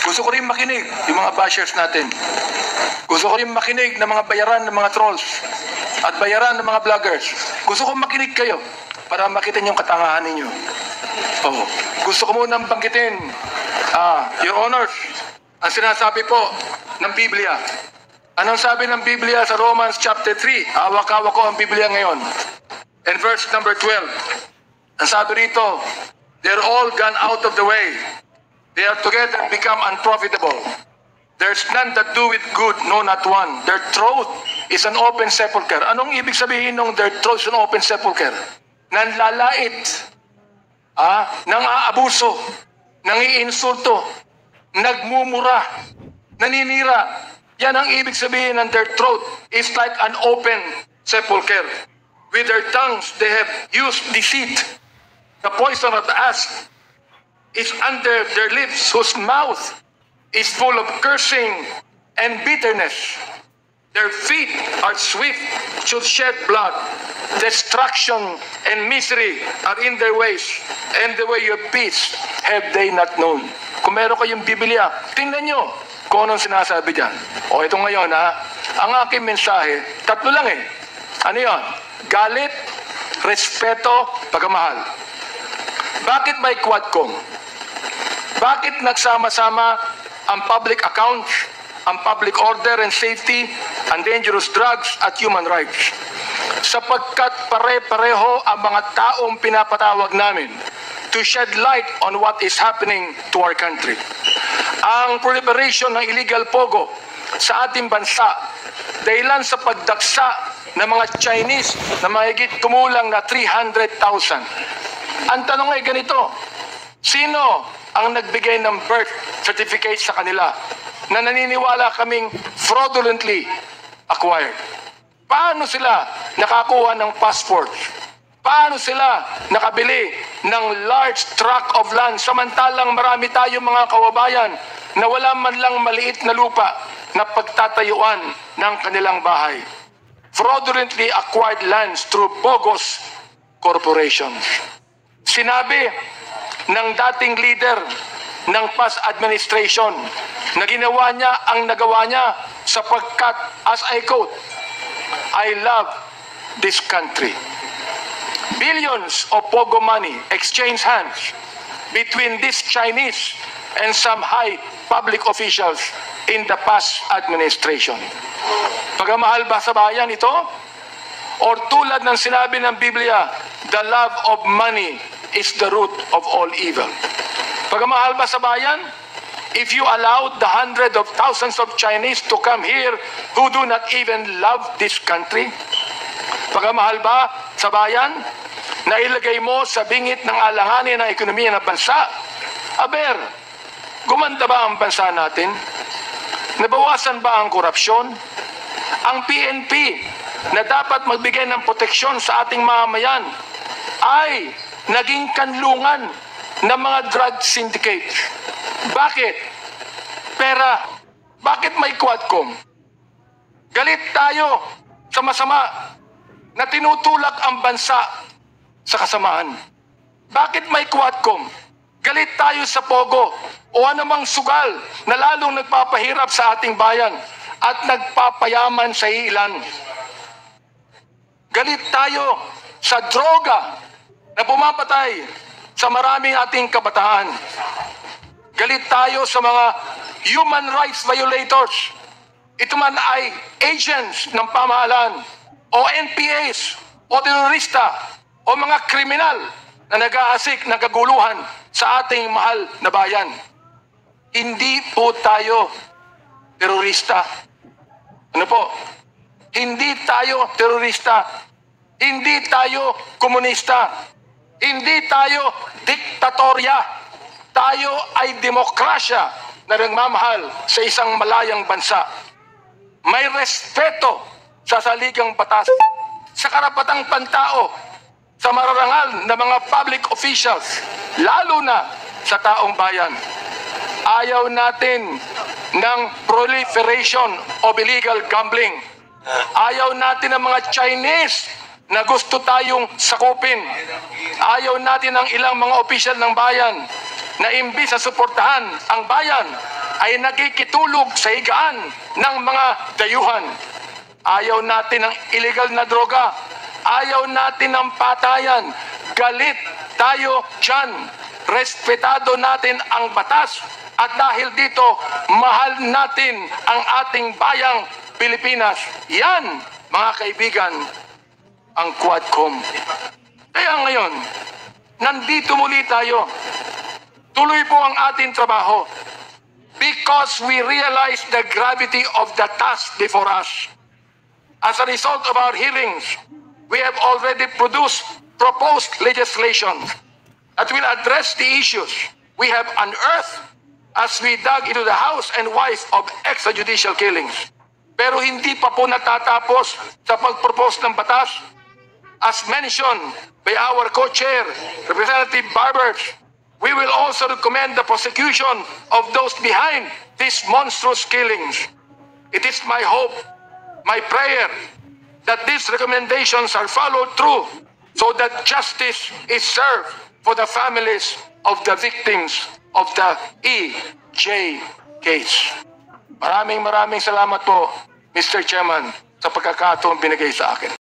Gusto ko rin makinig, yung mga bashers natin. Gusto ko rin makinig ng mga bayaran ng mga trolls at bayaran ng mga vloggers. Gusto ko makinig kayo para makita niyo yung katangahan ninyo. Oh, gusto ko munang banggitin, Your Honors, ang sinasabi po ng Biblia. Anong sabi ng Biblia sa Romans chapter 3? Hawak-hawak ko ang Biblia ngayon. And verse number 12. Ang sabi rito, they're all gone out of the way. They are together become unprofitable. There's none that do it good, no not one. Their throat is an open sepulcher. Anong ibig sabihin ng their throat is an open sepulcher? Nanlalait, nang aabuso, nang iinsulto, nagmumura, naninira. Yan ang ibig sabihin ng their throat is like an open sepulcher. With their tongues they have used deceit. The poison of the asp is under their lips, whose mouth is full of cursing and bitterness. Their feet are swift to shed blood. Destruction and misery are in their ways, and the way of peace have they not known. Kung meron kayong Biblia, tingnan nyo kung anong sinasabi dyan. O ito ngayon ang aking mensahe, tatlo lang eh. Ano yun? Galit, respeto, pagmamahal. Bakit may Quadcom? Bakit nagsama-sama ang public accounts, ang public order and safety, ang dangerous drugs at human rights? Sapagkat pare-pareho ang mga taong pinapatawag namin to shed light on what is happening to our country. Ang proliferation ng illegal pogo sa ating bansa, dahilan sa pagdaksa ng mga Chinese na mahigit kumulang na 300,000. Ang tanong ay ganito, sino ang nagbigay ng birth certificate sa kanila na naniniwala kaming fraudulently acquired? Paano sila nakakuha ng passport? Paano sila nakabili ng large tract of land samantalang marami tayong mga kababayan na wala man lang maliit na lupa na pagtatayuan ng kanilang bahay? Fraudulently acquired lands through bogus corporations. Sinabi ng dating leader ng past administration na ginawa niya ang nagawa niya sapagkat, as I quote, I love this country. Billions of pogo money exchanged hands between this Chinese and some high public officials in the past administration. Pagmamahal ba sa bayan ito? Or tulad ng sinabi ng Biblia, the love of money is the root of all evil. Pagmamahal ba sa bayan? If you allowed the hundreds of thousands of Chinese to come here who do not even love this country? Pagmamahal ba sa bayan? Na ilagay mo sa bingit ng alanganin ng ekonomiya ng bansa? Aber, gumanda ba ang bansa natin? Nabawasan ba ang korupsyon? Ang PNP na dapat magbigay ng proteksyon sa ating mamamayan ay naging kanlungan ng mga drug syndicates. Bakit? Pera. Bakit may Quadcom? Galit tayo sa masama na tinutulak ang bansa sa kasamaan. Bakit may Quadcom? Galit tayo sa pogo o anumang sugal na lalong nagpapahirap sa ating bayan at nagpapayaman sa ilan. Galit tayo sa droga na pumapatay sa maraming ating kabataan. Galit tayo sa mga human rights violators. Ito man ay agents ng pamahalaan o NPAs o terorista o mga kriminal na nag-aasik ng kaguluhan sa ating mahal na bayan. Hindi po tayo terorista. Ano po? Hindi tayo terorista. Hindi tayo komunista. Hindi tayo diktatorya. Tayo ay demokrasya na nagmamahal sa isang malayang bansa. May respeto sa saligang batas, sa karapatang pantao, sa mararangal na mga public officials, lalo na sa taong bayan. Ayaw natin ng proliferation of illegal gambling. Ayaw natin ng mga Chinese na gusto tayong sakupin. Ayaw natin ng ilang mga opisyal ng bayan na imbis sa suportahan ang bayan, ay nagkikitulog sa higaan ng mga dayuhan. Ayaw natin ng illegal na droga. Ayaw natin ng patayan. Galit tayo dyan. Respetado natin ang batas. At dahil dito, mahal natin ang ating bayang Pilipinas. Yan, mga kaibigan, ang Quadcom. Kaya ngayon, nandito muli tayo. Tuloy po ang ating trabaho. Because we realize the gravity of the task before us. As a result of our hearings, we have already proposed legislation that will address the issues we have unearthed as we dug into the house and wife of extrajudicial killings. Pero hindi pa po natatapos sa pag-propose ng batas. As mentioned by our co-chair, Representative Barbers, we will also recommend the prosecution of those behind these monstrous killings. It is my hope, my prayer, that these recommendations are followed through so that justice is served for the families of the victims of the EJ case. Maraming salamat po, Mr. Chairman, sa pagkakataong binigay sa akin.